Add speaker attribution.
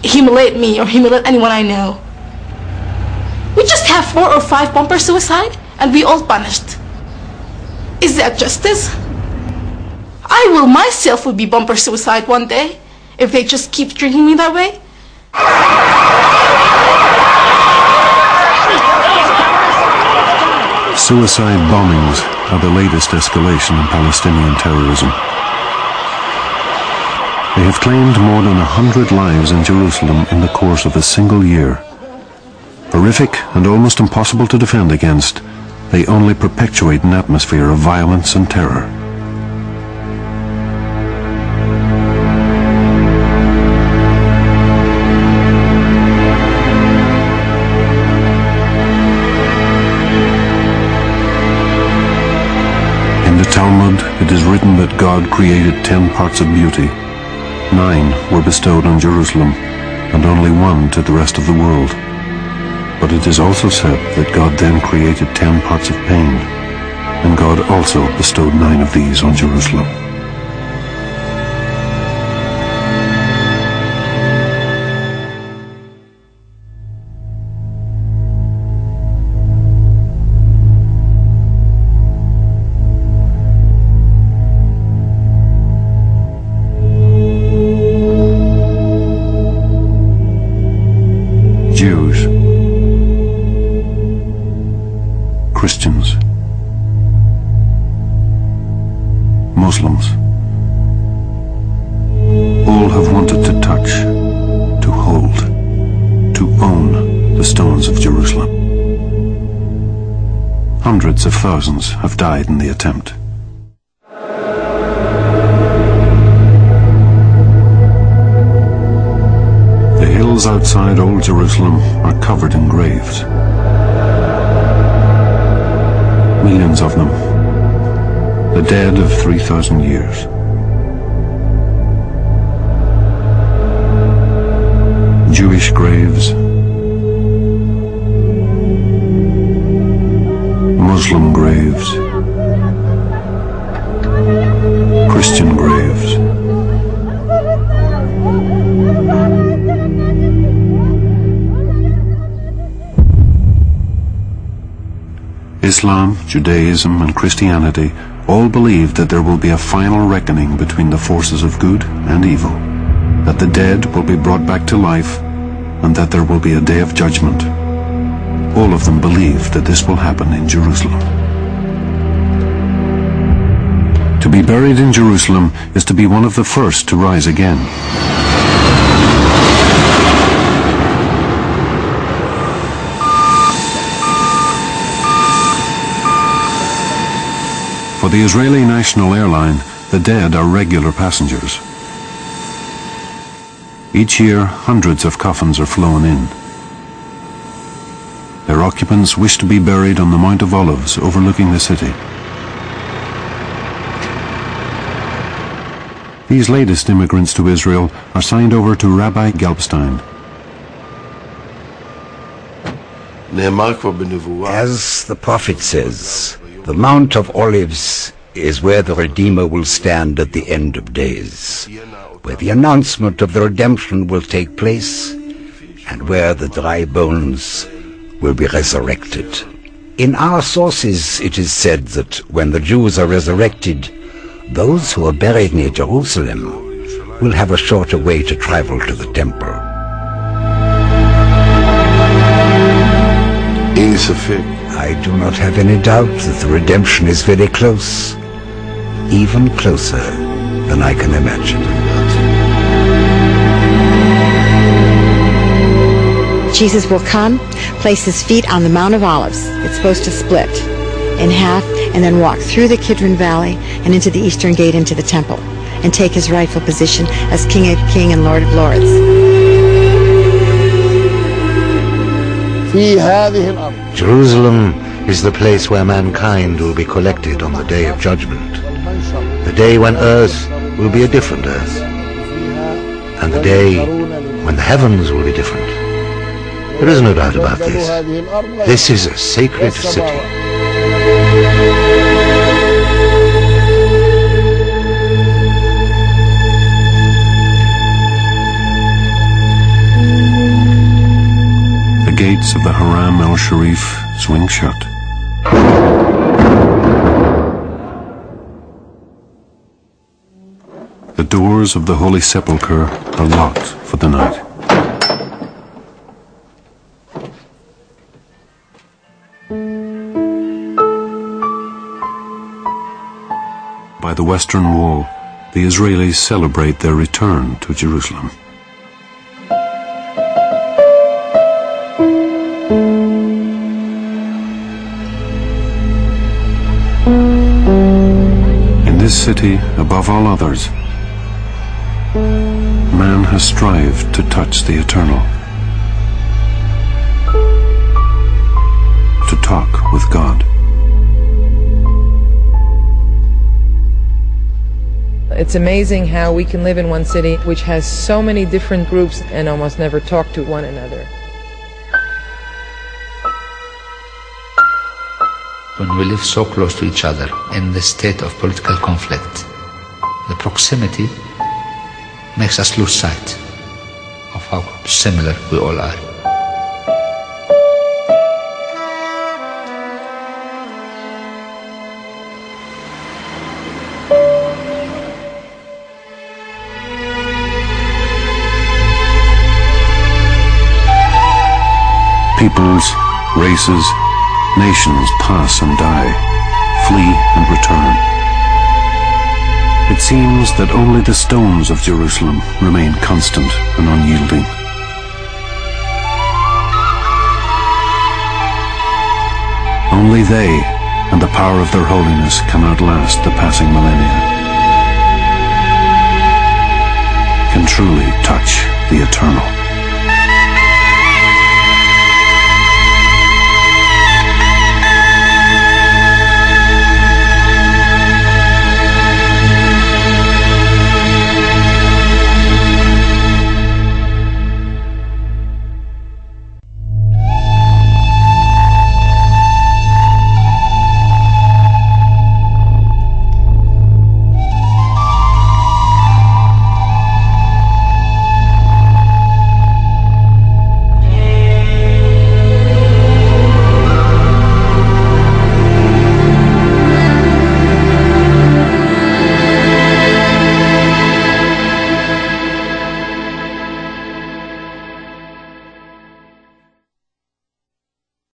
Speaker 1: humiliate me or humiliate anyone I know. We just have 4 or 5 bumper suicide and we all punished. Is that justice? I will myself would be bumper suicide one day if they just keep treating me that way.
Speaker 2: Suicide bombings are the latest escalation in Palestinian terrorism. They have claimed more than 100 lives in Jerusalem in the course of a single year. Horrific and almost impossible to defend against, they only perpetuate an atmosphere of violence and terror. In the Talmud, it is written that God created 10 parts of beauty. 9 were bestowed on Jerusalem, and only 1 to the rest of the world. But it is also said that God then created 10 parts of pain, and God also bestowed 9 of these on Jerusalem. Jews, Christians, Muslims, all have wanted to touch, to hold, to own the stones of Jerusalem. Hundreds of thousands have died in the attempt. The hills outside Old Jerusalem are covered in graves. Millions of them, the dead of 3,000 years. Jewish graves, Muslim graves, Christian graves. Islam, Judaism, and Christianity all believe that there will be a final reckoning between the forces of good and evil, that the dead will be brought back to life, and that there will be a day of judgment. All of them believe that this will happen in Jerusalem. To be buried in Jerusalem is to be one of the first to rise again. For the Israeli national airline, the dead are regular passengers. Each year, hundreds of coffins are flown in. Their occupants wish to be buried on the Mount of Olives overlooking the city. These latest immigrants to Israel are signed over to Rabbi Gelbstein.
Speaker 3: As the prophet says, the Mount of Olives is where the Redeemer will stand at the end of days, where the announcement of the redemption will take place, and where the dry bones will be resurrected. In our sources it is said that when the Jews are resurrected, those who are buried near Jerusalem will have a shorter way to travel to the temple. I do not have any doubt that the redemption is very close, even closer than I can imagine.
Speaker 4: Jesus will come, place his feet on the Mount of Olives. It's supposed to split in half and then walk through the Kidron Valley and into the eastern gate into the temple and take his rightful position as King of Kings and Lord of Lords.
Speaker 5: Jerusalem is the place where mankind will be collected on the day of judgment, the day when earth will be a different earth, and the day when the heavens will be different. There is no doubt about this. This is a sacred city.
Speaker 2: gates of the Haram al-Sharif swing shut. The doors of the Holy Sepulchre are locked for the night. By the Western Wall, the Israelis celebrate their return to Jerusalem. In this city, above all others, man has strived to touch the eternal, to talk with God.
Speaker 6: It's amazing how we can live in one city which has so many different groups and almost never talk to one another.
Speaker 7: When we live so close to each other in the state of political conflict, the proximity makes us lose sight of how similar we all are.
Speaker 2: Peoples, races, nations pass and die, flee and return. It seems that only the stones of Jerusalem remain constant and unyielding. Only they and the power of their holiness can outlast the passing millennia, can truly touch the eternal.